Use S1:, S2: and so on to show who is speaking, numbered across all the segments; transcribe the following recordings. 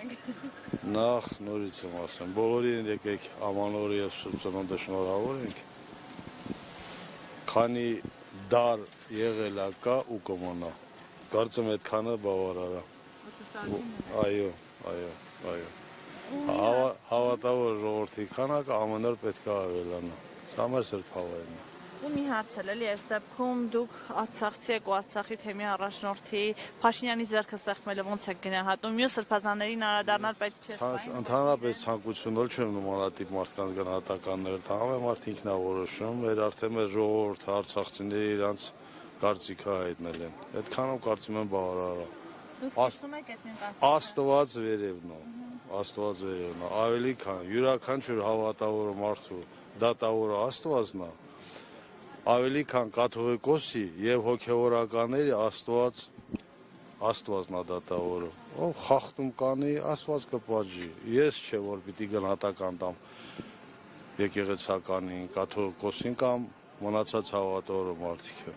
S1: Նախ նորից եմ ասեմ, բոլորին եկեք ամանորը և ծնունդը շնորհավոր ենք, քանի դար եղել է կա ու կմնա, կարծեմ այդքանը բավարար է։ Այո, հավատավոր ժողովրդի քանակը ամեն օր պետք է ավելանա, սա մեր սրբավայրն է։
S2: Ու մի հարց էլ էլի, այս դեպքում դուք արցախցի եք ու Արցախի թեմի առաջնորդի Փաշինյանի ձեռքը սեղմելը ոնց եք գնահատում, մյուս սրբազաններին անդրադառնալ պետք չէ։
S1: Ընդհանրապես ցանկություններ չեմ նմանատիպ մարդկանց գնահատականներ, տաղ մարդ ինքն է որոշում, արդեն մեր ժողովուրդը արցախցիները իրանց կարծիքը հայտնել են, այդքանով կարծում եմ բավարար է։ Աստված վերևն է, ավելի քան յուրաքանչյուր հավատավոր մարդու դատավորը Աստվածն է, ավելի քան կաթողիկոսի և հոգևորականների Աստվածն է դատավորը, ով խախտում կանի, Աստված կպատժի, ես չէ, որ պիտի գնահատական տամ եկեղեցականին, կաթողիկոսին կամ մնացած հավատավոր մարդիկը,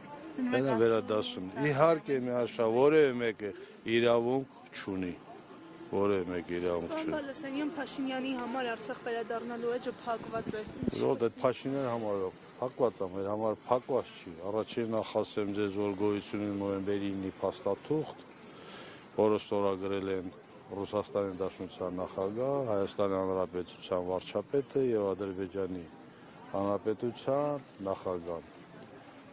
S1: այն է վերադասում, իհարկե միաշա, որևէ մեկը իրավունք չունի, որևէ մեկը իրավունք չունի։
S3: Պարոն Բալասանյան, Փաշինյանի համար Արցախ վերադառնալու էջը փակված է։
S1: Այդ Փաշինյանի համար փակված է, մեր համար փակված չի, առաջին նախ ասեմ ձեզ, որ գոյություն ունի նոյեմբերի 9-ի փաստաթուղթ, որը ստորագրել են Ռուսաստանի Դաշնության նախագահ, Հայաստանի Հանրապետության վարչապետը և Ադրբեջանի Հանրապետության նախագահան։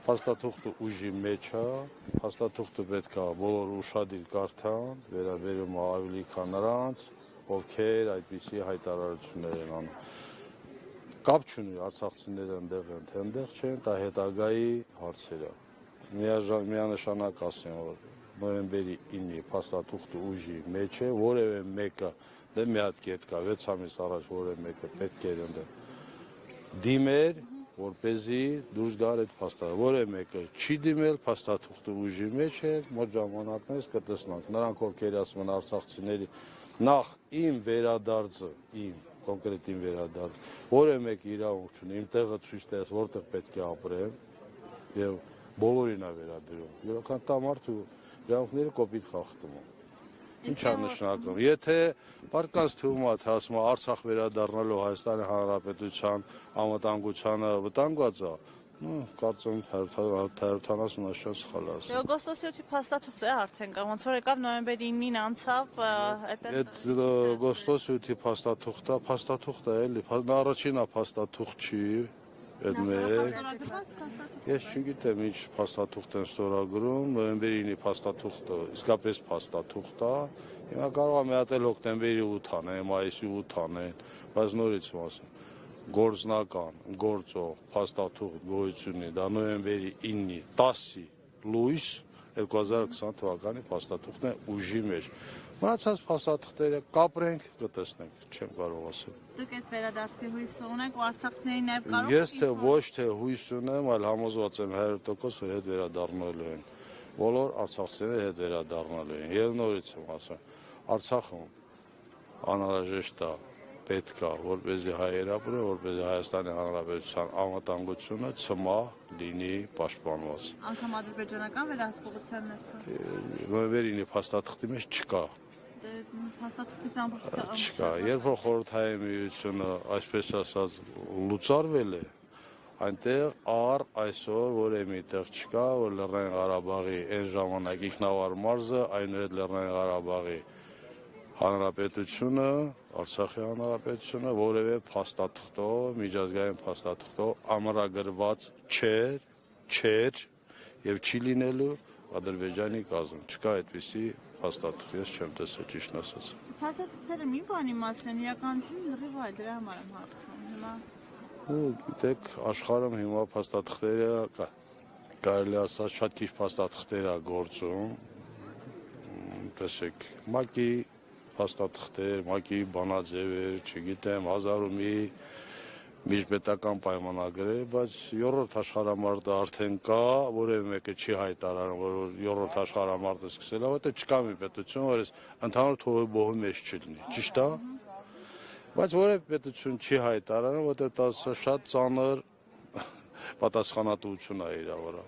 S1: Փաստաթուղթը ուժի մեջ է, փաստաթուղթը պետք է բոլոր ուշադիր կարդան, վերաբերում է ավելի քան նրանց, ովքեր այդպիսի հայտարարություններ են անում։ Կապ չունի արցախցիները ընդեղ են, թե ընդեղ չեն, դա հետագայի հարցեր է։ Միանշանակ ասեմ, որ նոյեմբերի 9-ի փաստաթուղթը ուժի մեջ է, որևէ մեկը, դե մի հատ կետ կա, 6 ամիս առաջ որևէ մեկը պետք էր ընդեղ դիմեր, որպեսզի դուրս գար այդ փաստաթուղթը, որևէ մեկը չի դիմել, փաստաթուղթը ուժի մեջ է, մոտ ժամանակներից կտեսնանք, նրանք ովքեր ասում են արցախցիների, նախ իմ վերադարձը, կոնկրետ իմ վերադարձ, որևէ մեկը իրավունք չունի, իմ տեղը ցույց տես, որտեղ պետք է ապրեմ, եւ բոլորին է վերաբերում, յուրաքանչյուր մարդու իրավունքները կոպիտ խախտում են։ Ինչ է նշանակում, եթե մարդկանց թվում է, թե ասում է Արցախ վերադառնալու Հայաստանի Հանրապետության անվտանգությանը վտանգված է, կարծում 170 աշճան սխալ է ասում։
S2: Օգոստոսի 7-ի փաստաթուղթը արդեն կա, ոնց որ եկավ նոյեմբերի 9-ին անցավ,
S1: այդ օգոստոսի 7-ի փաստաթուղթը էլի, նա առաջինը փաստաթուղթ չի, այդ մեկ, ես չգիտեմ ինչ փաստաթուղթ են ստորագրում, նոյեմբերի 9-ի փաստաթուղթը իսկապես փաստաթուղթ է, հիմա կարող է մի հատ էլ հոկտեմբերի 8 անեն, մայիսի 8 անեն, բայց նորից եմ ասում, գործնական, գործող փաստաթուղթ գոյություն ունի, դա նոյեմբերի 9-ի 10-ի լույս 2020 թվականի փաստաթուղթն է ուժի մեջ։ Մնացած փաստաթղթերը կապրենք, կտեսնենք, չեմ կարող ասել։
S2: Դուք այդ վերադարձի հույս ունեք ու արցախցիներին նաև կարող
S1: Ես ոչ թե հույս ունեմ, այլ համոզված եմ 100% հետ վերադառնալու են։ Բոլոր արցախցիները հետ վերադառնալու են։ Եվ նորից եմ ասում, Արցախում անհրաժեշտ է, պետք է, որպեսզի հայեր ապրեն, որպեսզի Հայաստանի Հանրապետության անվտանգությունը ցմահ լինի պաշտպանված։
S2: Անգամ ադրբեջանական վերահսկողության ներքո։
S1: Նոյեմբերի 9-ի փաստաթղթի մեջ չկա։
S2: Փաստաթղթից ամբողջ
S1: չկա, երբ որ Խորհրդային Միությունը, այսպես ասած, լուծարվել է, այնտեղ այսօր որևէ միտեղ չկա, որ Լեռնային Ղարաբաղի այն ժամանակ ինքնավար մարզը, այնուհետ Լեռնային Ղարաբաղի Հանրապետությունը, Արցախի Հանրապետությունը որևէ փաստաթղթով, միջազգային փաստաթղթով ամրագրված չէր եւ չի լինելու Ադրբեջանի կազմ, չկա այդպիսի փաստաթուղթ, ես չեմ տեսել ճիշտն ասած։
S2: Փաստաթղթերը մի բանի մասին են, իրականությունն լրիվ այլ, դրա համար եմ հարցնում հիմա։
S1: Գիտեք, աշխարհում հիմա փաստաթղթերը կարելի ասած շատ քիչ փաստաթղթեր է գործում, տեսեք, ՄԱԿ-ի փաստաթղթեր, ՄԱԿ-ի բանաձևեր, չգիտեմ, 1001 միջպետական պայմանագրեր, բայց 7-րդ աշխարհամարտը արդեն կա, որևէ մեկը չի հայտարարում, որ 7-րդ աշխարհամարտը սկսել է, որտեղ չկա մի պետություն, որ ընդհանուր թողի մեջ չլինի, ճիշտ է։ Բայց որևէ պետություն չի հայտարարում, որտեղ դա շատ ծանր պատասխանատվություն է իր վրա։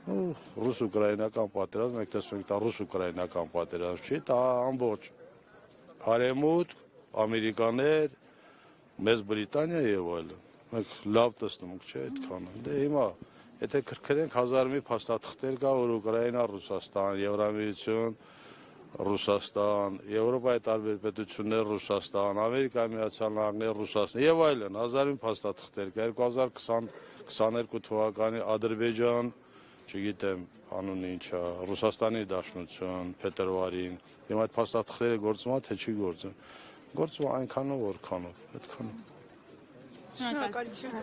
S1: Ռուս-ուկրաինական պատերազմ, եկեք տեսնենք, դա ռուս-ուկրաինական պատերազմ չի, դա ամբողջ հարեմուտք, ամերիկաներ, մեծ Բրիտանիա եւ այլն։ Մենք լավ տեսնում ենք, չէ՞, այդքանը։ Դե հիմա եթե քրքրենք 1000 մի փաստաթղթեր կա, որ Ուկրաինա, Ռուսաստան, Եվրամիություն, Ռուսաստան, Եվրոպայի տարբեր պետություններ, Ռուսաստան, Ամերիկայի Միացյալ Նահանգներ, Ռուսաստան եւ այլն 1000 մի փաստաթղթեր կա 2022 թվականի Ադրբեջան, չգիտեմ, անունը ինչ է, Ռուսաստանի Դաշնություն, փետրվարին։ Հիմա այդ փաստաթղթերը գործում է, թե չի գործում։ Գործում է այնքանով, որքանով, այդքանով։
S3: Շնորհակալություն։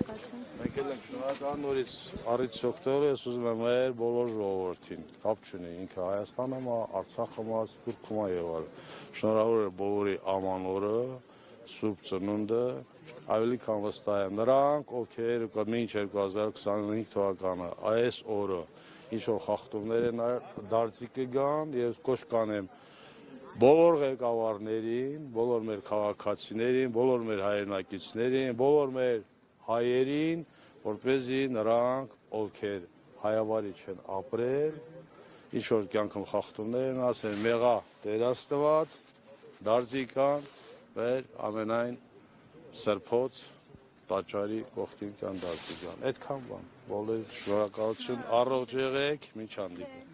S1: Մենք էլ ենք շնորհակալ նորից առիթ օգտվել ես ուզում եմ մեր բոլոր ժողովրդին, կապ չունի, ինքը Հայաստանը մա, Արցախը մա, Սփյուռքը մա եւ այլն։ Շնորհավոր եմ բոլորի աման օրը, Սուրբ Ծնունդը, ավելի քան վստահ եմ նրանք, ովքեր մինչ 2025 թվականը այս օրը ինչ որ խախտումներ են դարձի կգան եւ կոչ կանեմ բոլոր ղեկավարներին, բոլոր մեր քաղաքացիներին, բոլոր մեր հայրենակիցներին, բոլոր մեր հայերին, որպեսզի նրանք, ովքեր հայավարի չեն ապրել, ինչ որ կյանքում խախտումներ են ասել, մեղա Տեր Աստված, դարձի կան մեր ամենայն սրբոց տաճարի կողքին կան դարձի կան։ Այդքան բան, բոլորի շնորհակալություն, առողջ եղեք, մինչ հանդիպում։